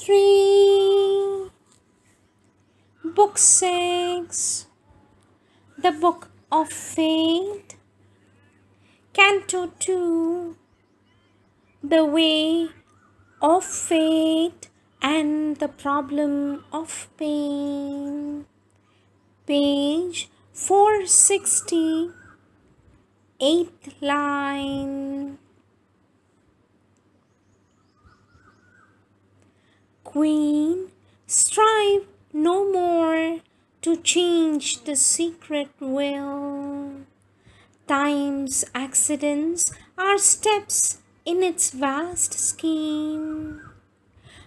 3. Book 6. The Book of Fate. Canto 2. The Way of Fate and the Problem of Pain. Page 460. 8th line. Queen, strive no more to change the secret will. Time's accidents are steps in its vast scheme.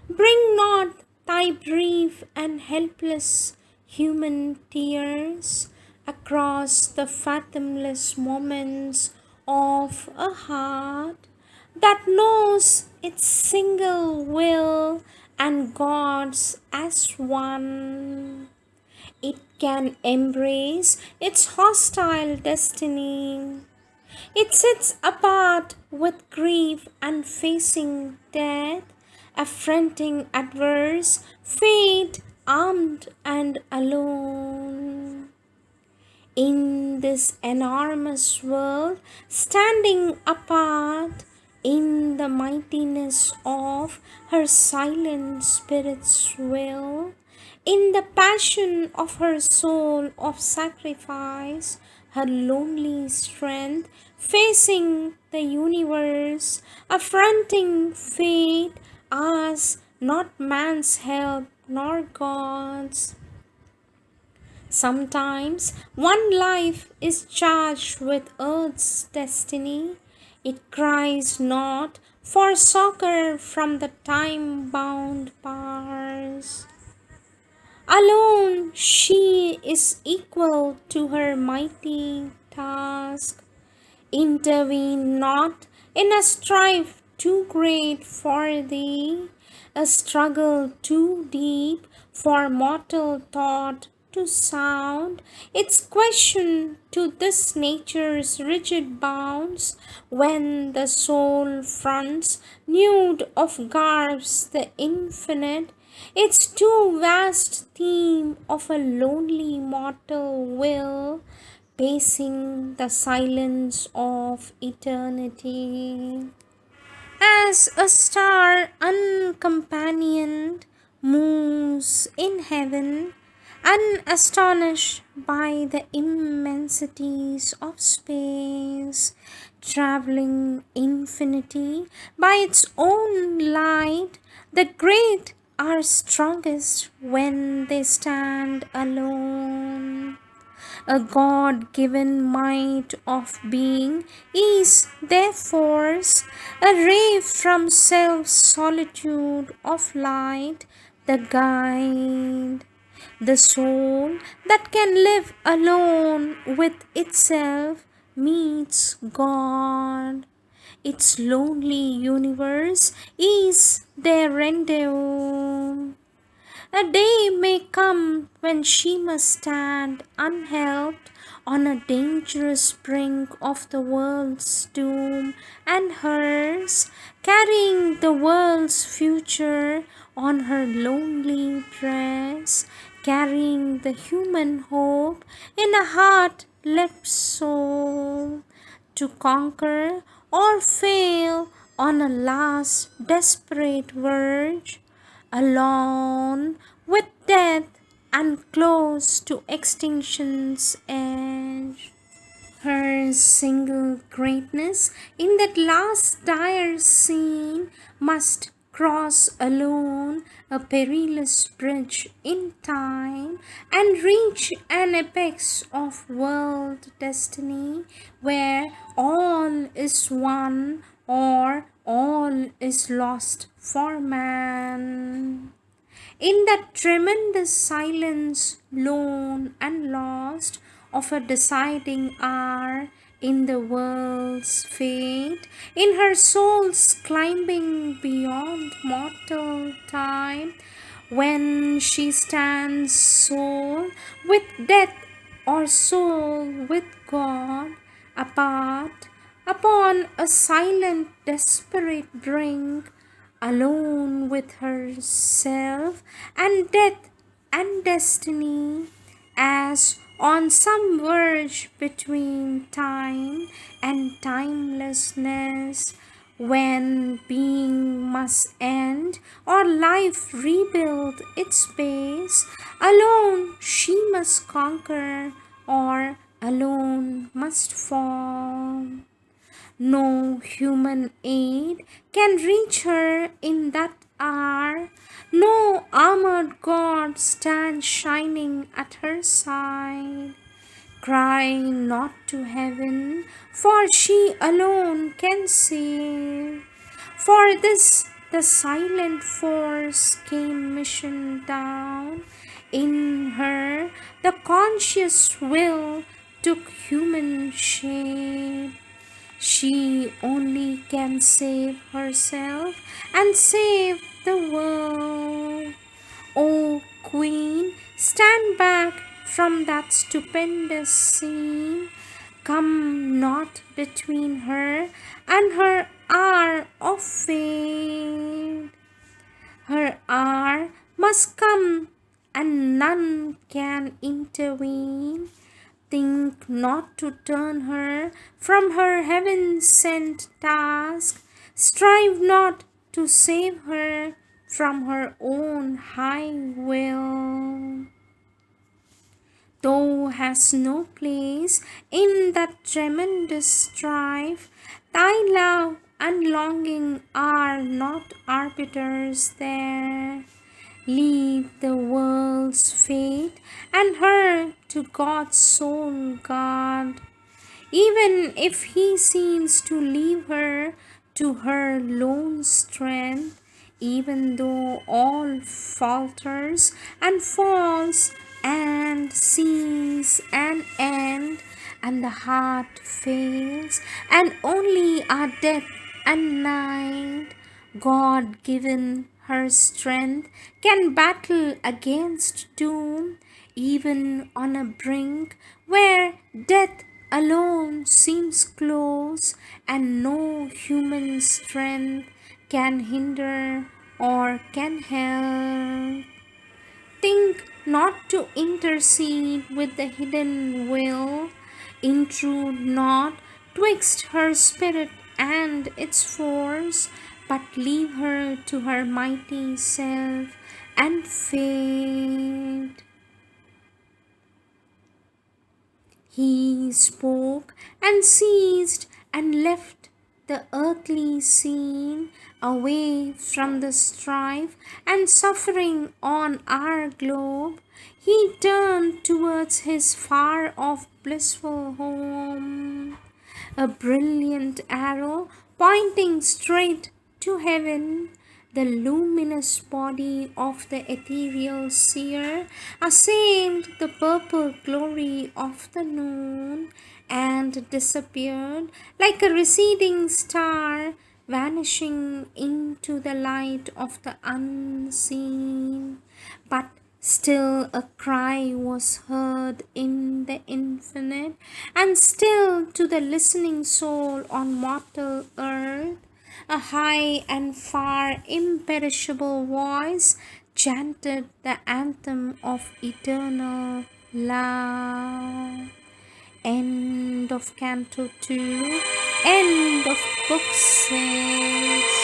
Bring not thy brief and helpless human tears across the fathomless moments of a heart that knows its single will and God's as one. It can embrace its hostile destiny. It sits apart with grief and facing death, affronting adverse fate, armed and alone. In this enormous world, standing apart in the mightiness of her silent spirit's will, in the passion of her soul of sacrifice, her lonely strength, facing the universe, affronting fate, asks not man's help nor God's. Sometimes one life is charged with earth's destiny. It cries not for succor from the time-bound powers. Alone she is equal to her mighty task. Intervene not in a strife too great for thee, a struggle too deep for mortal thought to sound its question to this nature's rigid bounds, when the soul fronts nude of garbs the infinite, its too vast theme of a lonely mortal will, pacing the silence of eternity. As a star uncompanioned moves in heaven, unastonished by the immensities of space, traveling infinity by its own light, the great are strongest when they stand alone. A God-given might of being is their force, a ray from self's solitude of light, the guide. The soul that can live alone with itself meets God. Its lonely universe is their rendezvous. A day may come when she must stand unhelped on a dangerous brink of the world's doom and hers, carrying the world's future on her lonely breast, carrying the human hope in a heart left soul, to conquer or fail on a last desperate verge, alone with death and close to extinction's edge. Her single greatness in that last dire scene must cross alone a perilous bridge in time and reach an apex of world destiny where all is won or all is lost for man. In that tremendous silence, lone and lost, of a deciding hour in the world's fate, in her soul's climbing beyond mortal time, when she stands soul with death or soul with God, apart upon a silent desperate brink, alone with herself and death and destiny, as on some verge between time and timelessness, when being must end or life rebuild its base, alone she must conquer or alone must fall. No human aid can reach her in that hour. No armored God stands shining at her side. Cry not to heaven, for she alone can save. For this the silent force came mission down. In her the conscious will took human shape. She only can save herself and save the world. O Queen, stand back from that stupendous scene. Come not between her and her hour of fate. Her hour must come, and none can intervene. Think not to turn her from her heaven-sent task. Strive not to save her from her own high will. Thou hast no place in that tremendous strife. Thy love and longing are not arbiters there. Leave the world's fate and her to God's sole guard. Even if he seems to leave her to her lone strength, even though all falters and falls and sees an end, and the heart fails, and only are death and night, God given her strength can battle against doom, even on a brink where death alone seems close, and no human strength can hinder or can help. Think not to intercede with the hidden will. Intrude not twixt her spirit and its force, but leave her to her mighty self and fate. He spoke and ceased and left the earthly scene, away from the strife and suffering on our globe. He turned towards his far off blissful home, a brilliant arrow pointing straight to heaven. The luminous body of the ethereal seer assailed the purple glory of the noon and disappeared like a receding star, vanishing into the light of the unseen. But still a cry was heard in the infinite, and still to the listening soul on mortal earth, a high and far imperishable voice chanted the anthem of eternal love. End of Canto 2. End of Book 6.